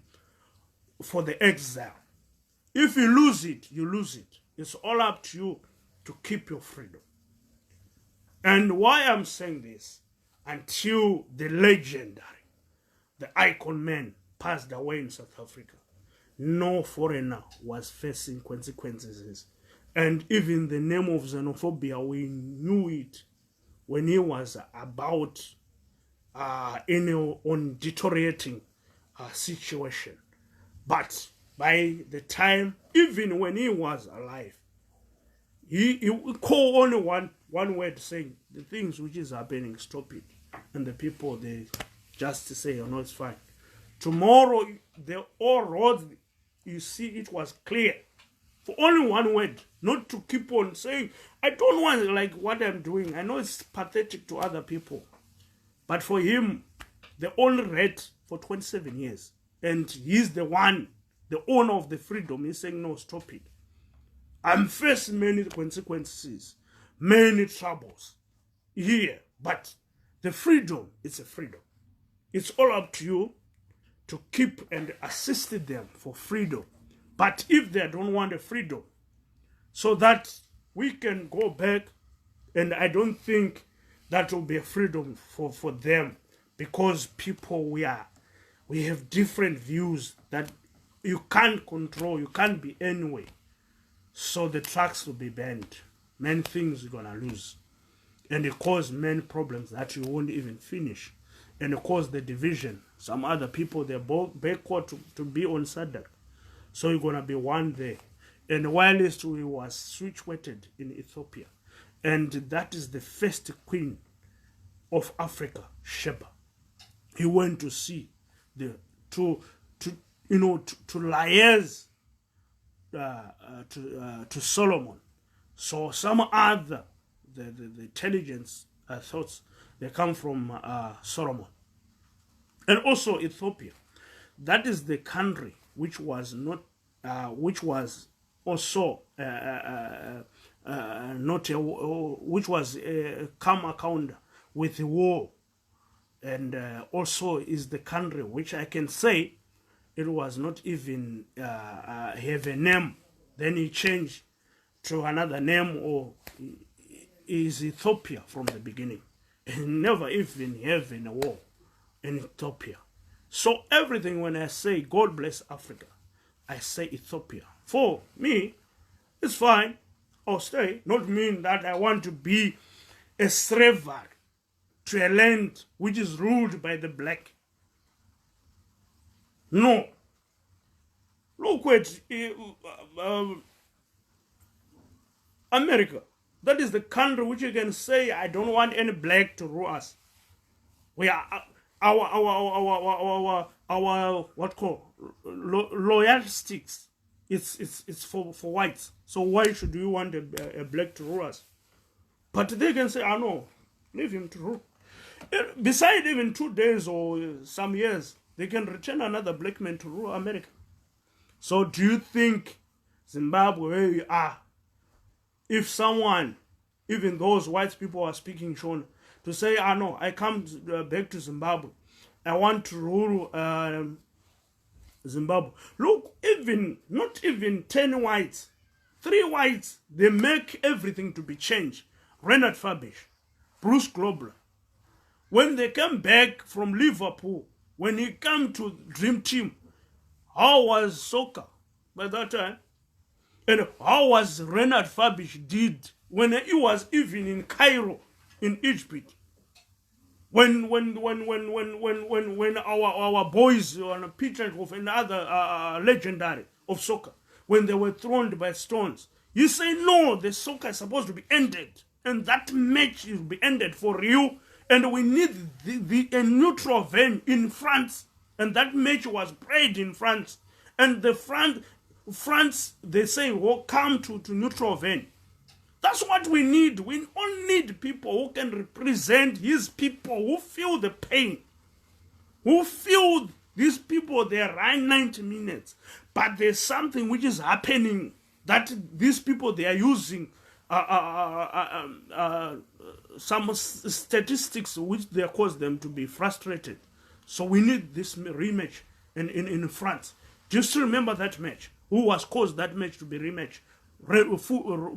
for the exile. If you lose it, you lose it. It's all up to you to keep your freedom. And why I'm saying this, until the legendary, the icon man passed away in South Africa, no foreigner was facing consequences. And even the name of xenophobia, we knew it when he was about on deteriorating situation. But by the time, even when he was alive, he called only one word saying, the things which is happening, stop it. And the people, they just say, oh no, it's fine. Tomorrow, all roads, you see, it was clear. For only one word, not to keep on saying, I don't want like what I'm doing. I know it's pathetic to other people. But for him, they only read for 27 years. And he's the one, the owner of the freedom. He's saying, no, stop it. I'm facing many consequences, many troubles here. But the freedom is a freedom. It's all up to you to keep and assist them for freedom. But if they don't want a freedom, so that we can go back, and I don't think that will be a freedom for them, because people, we have different views that you can't control, you can't be anyway. So the tracks will be banned. Many things you're gonna lose. And it cause many problems that you won't even finish. And it cause the division. Some other people, they're both backward to be on SADC. So you're gonna be one there. And whilst we was switch-weighted in Ethiopia, and that is the first queen of Africa, Sheba. He went to see to liaise to Solomon. So some other the intelligence thoughts, they come from Solomon. And also Ethiopia. That is the country which was not which was also not which was come account with the war, and also is the country which I can say it was not even have a name. Then he changed to another name, or is Ethiopia from the beginning, and never even have a war in Ethiopia. So everything, when I say God bless Africa, I say Ethiopia. For me, it's fine. I'll stay. Not mean that I want to be a slaver to a land which is ruled by the black. No. Look at America. That is the country which you can say, I don't want any black to rule us. We are our what called loyalistics. It's for whites. So why should we want a black to rule us? But they can say, no, leave him to rule. Beside even 2 days or some years, they can return another black man to rule America. So do you think Zimbabwe, where we are, if someone, even those white people are speaking Shona, to say, no, I come back to Zimbabwe, I want to rule Zimbabwe. Look, not even 10 whites, 3 whites, they make everything to be changed. Renard Fabish, Bruce Globler. When they come back from Liverpool, when he came to Dream Team, how was soccer by that time? And how was Renard Fabish did when he was even in Cairo, in Egypt? When our boys on Peter of another legendary of soccer, when they were thrown by stones, you say no, the soccer is supposed to be ended, and that match will be ended for you. And we need a neutral venue in France, and that match was played in France, and the France they say will come to neutral venue. That's what we need. We all need people who can represent his people, who feel the pain, who feel these people, they are 90 minutes. But there's something which is happening that these people, they are using some statistics which they cause them to be frustrated. So we need this rematch in France. Just remember that match. Who was caused that match to be rematch? Bruce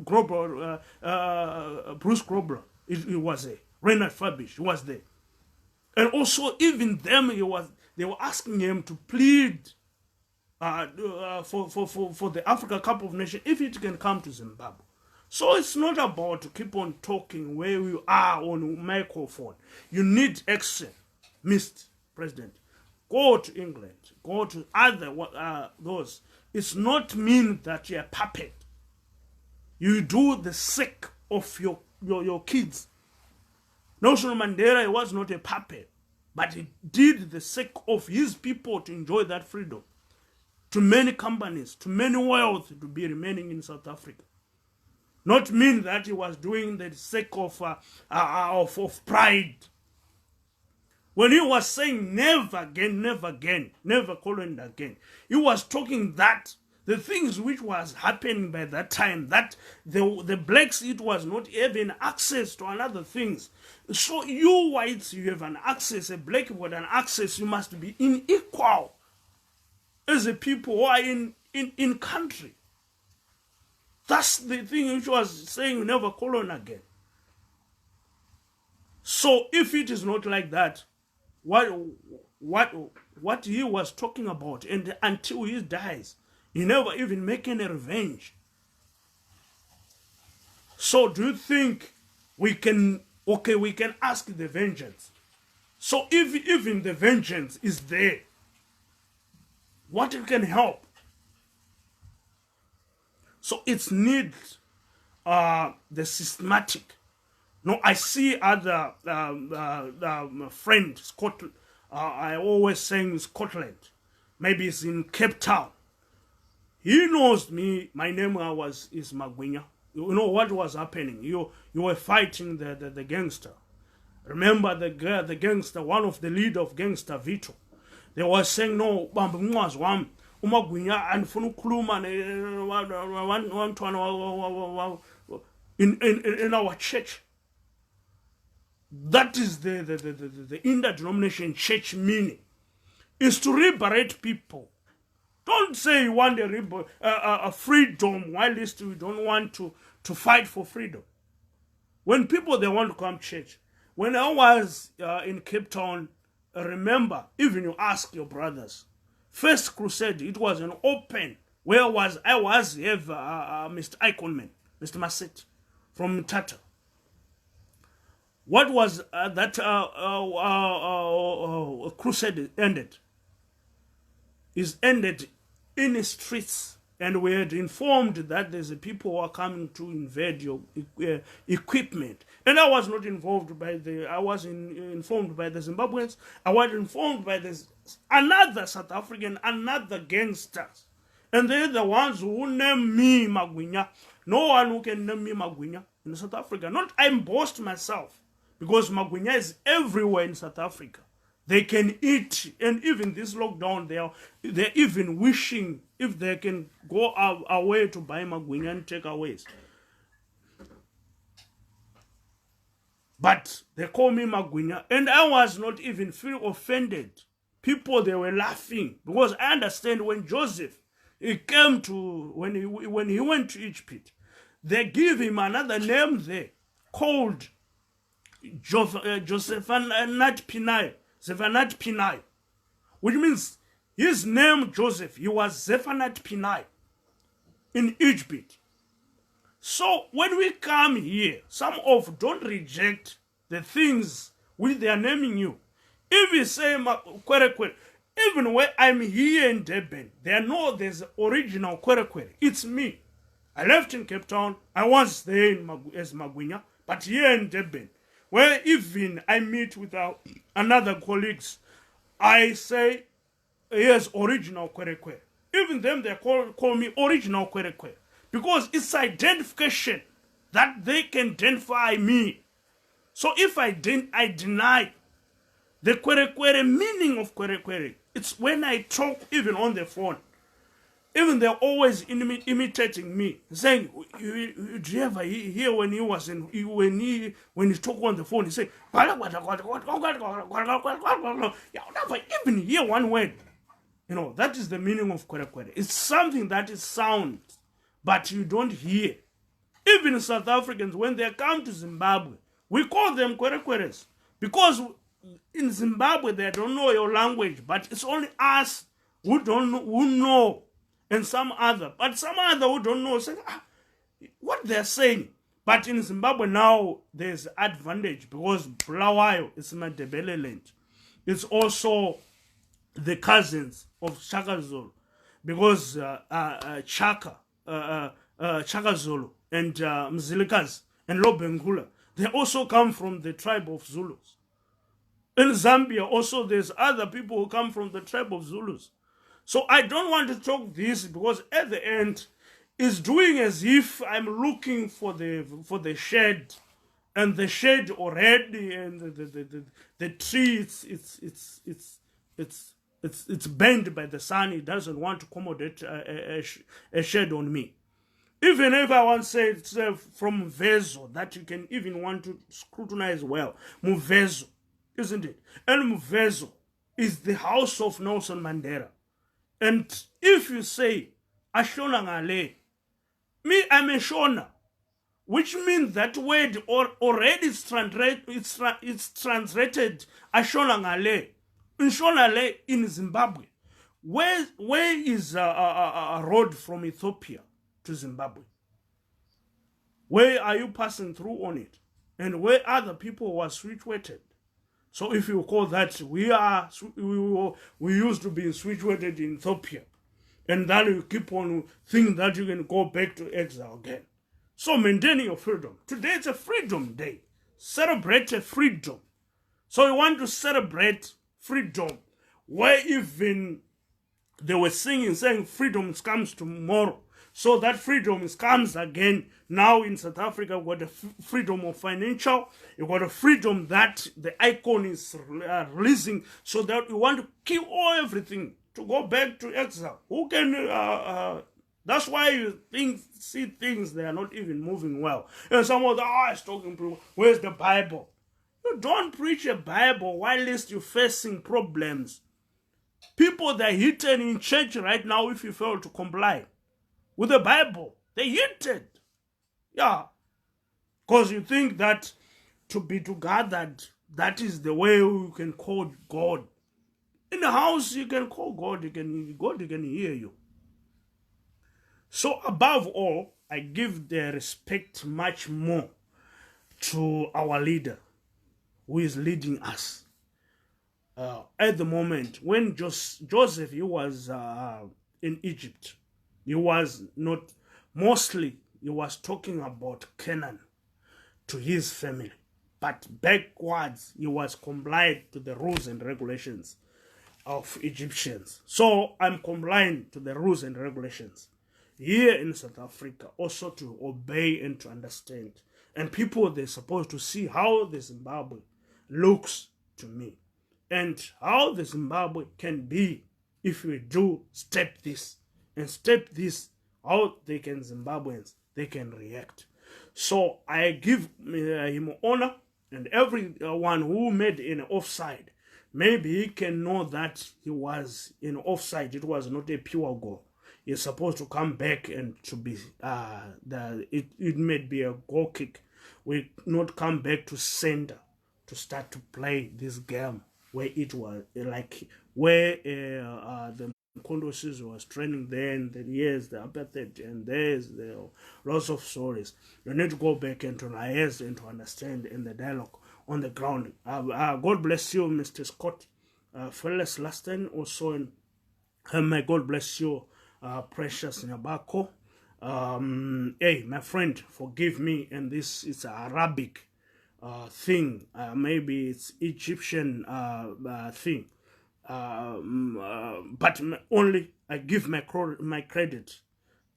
Grobler, it was there. Renard Fabish was there. And also, even them, they were asking him to plead for the Africa Cup of Nations if it can come to Zimbabwe. So it's not about to keep on talking where you are on microphone. You need action, Mr. President. Go to England. Go to other those. It's not mean that you're a puppet. You do the sake of your kids. Nelson Mandela was not a puppet, but he did the sake of his people to enjoy that freedom. To many companies, to many wealth to be remaining in South Africa. Not mean that he was doing the sake of pride. When he was saying never again, never colon again, he was talking that the things which was happening by that time, that the blacks, it was not having access to another things. So you whites, you have an access, a black with an access, you must be unequal as a people who are in country. That's the thing which was saying never colon again. So if it is not like that, what he was talking about, and until he dies, he never even make any revenge. So do you think we can ask the vengeance? So if even the vengeance is there, what it can help? So it's needs the systematic. No, I see other friend Scotland. I always saying Scotland. Maybe it's in Cape Town. He knows me. My name is Magwinya. You know what was happening. You were fighting the gangster. Remember the gangster, one of the leader of gangster Vito. They were saying no, bamba umnqwazi wami uMagwinya andifuna ukukhuluma in our church. That is the interdenomination church meaning, is to liberate people. Don't say you want a freedom while we don't want to fight for freedom. When people, they want to come to church. When I was in Cape Town, remember, even you ask your brothers, First Crusade, it was an open. Where was I? Mr. Iconman, Mr. Masset from Tata. What was that crusade ended? Is ended in the streets, and we had informed that there's people who are coming to invade your equipment. And I was not involved by informed by the Zimbabweans. I was informed by another South African, another gangsters. And they're the ones who name me Magwinya. No one who can name me Magwinya in South Africa. Not I boast myself, because Magwinya is everywhere in South Africa. They can eat, and even this lockdown, they're even wishing if they can go away to buy Magwinya and takeaways. But they call me Magwinya, and I was not even feel offended. People, they were laughing, because I understand when Joseph, he came to, when he went to Egypt, they give him another name there called Josephanat Pinai, which means his name Joseph, he was Zephanat Pinai in Egypt. So when we come here, don't reject the things which they are naming you. If you say Kwere, even when I'm here in Durban, there's original Kwere. It's me. I left in Cape Town. I was there as Magwinya, but here in Durban, where even I meet with another colleagues, I say, yes, original Kwere. Even them, they call me original Kwere, because it's identification that they can identify me. So if I deny the Kwere meaning of Kwere, it's when I talk even on the phone. Even they're always imitating me, saying, "Do you ever hear when he was when he talk on the phone? He say, you never even hear one word. You know, that is the meaning of Kwere. It's something that is sound, but you don't hear. Even South Africans, when they come to Zimbabwe, we call them Kwerekweres, because in Zimbabwe they don't know your language, but it's only us who know. And some other who don't know say what they're saying. But in Zimbabwe now there's advantage, because Bulawayo is Madebele land. It's also the cousins of Shaka Zulu, because Chaka Zulu and Mzilikas and Lobengula, they also come from the tribe of Zulus. In Zambia also there's other people who come from the tribe of Zulus. So I don't want to talk this, because at the end, it's doing as if I'm looking for the shade, and the shade already, and the tree it's bent by the sun. It doesn't want to accommodate a shade on me. Even if I want to say it's from Mvezo, that you can even want to scrutinize well, Mvezo, isn't it? And Mvezo is the house of Nelson Mandela. And if you say, Ashona Ngale, me, I'm a Shona, which means that word already it's translated Ashona Ngale. In Shonale in Zimbabwe. Where is a road from Ethiopia to Zimbabwe? Where are you passing through on it? And where other people were switch-weighted. So if you call that, we used to be switch-weighted in Ethiopia. And then you keep on thinking that you can go back to exile again. So maintaining your freedom. Today it's a freedom day. Celebrate a freedom. So we want to celebrate freedom. Where even they were singing, saying freedom comes tomorrow. So that freedom comes again. Now in South Africa, we've got the freedom of financial. You've got a freedom that the icon is releasing, so that you want to kill everything to go back to exile. Who can... that's why you see things, they are not even moving well. And someone is talking to, where's the Bible? You don't preach a Bible while you're facing problems. People that are hidden in church right now if you fail to comply with the Bible. They hidden. Yeah. Because you think that to be together, that is the way you can call God. In the house, you can call God. God can hear you. So above all, I give the respect much more to our leader who is leading us. At the moment, when Joseph, he was in Egypt, he was not, mostly he was talking about Canaan to his family. But backwards, he was compliant to the rules and regulations of Egyptians. So I'm compliant to the rules and regulations here in South Africa, also to obey and to understand. And people, they're supposed to see how the Zimbabwe looks to me, and how the Zimbabwe can be if we do step this and step this, how they can, Zimbabweans, they can react. So I give him honor, and everyone who made an offside, maybe he can know that he was in offside. It was not a pure goal. He's supposed to come back and to be it may be a goal kick. We not come back to center to start to play this game where it was like where the Kondosis was training there, and then yes, the apartheid, and there's lots of stories. You need to go back and to liaise and to understand in the dialogue on the ground. God bless you, Mr. Scott. Fellas last time also, and may God bless you, Precious Nyabako. Hey, my friend, forgive me, and this is Arabic thing. Maybe it's Egyptian thing. But only I give my credit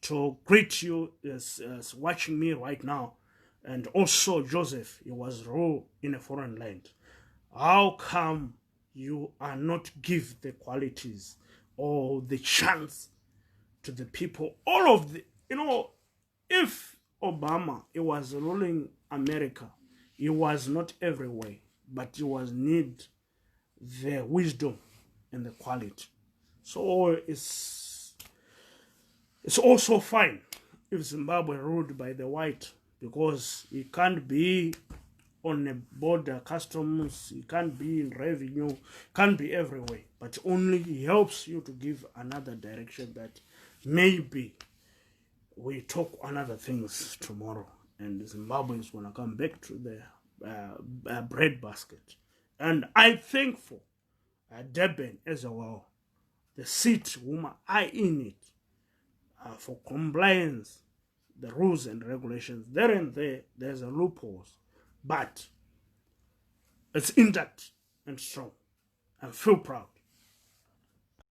to greet you as watching me right now. And also Joseph, he was raw in a foreign land. How come you are not give the qualities or the chance to the people? All of the, if Obama, he was ruling America, he was not everywhere, but he was need the wisdom and the quality. So it's also fine if Zimbabwe ruled by the white, because he can't be on a border customs, he can't be in revenue, can't be everywhere, but only he helps you to give another direction that maybe we talk another things tomorrow, and Zimbabwe is going to come back to the bread basket. And I'm thankful Durban as well, the seat whom I in it, for compliance, the rules and regulations. There and there's a loopholes, but it's intact and strong. I feel proud.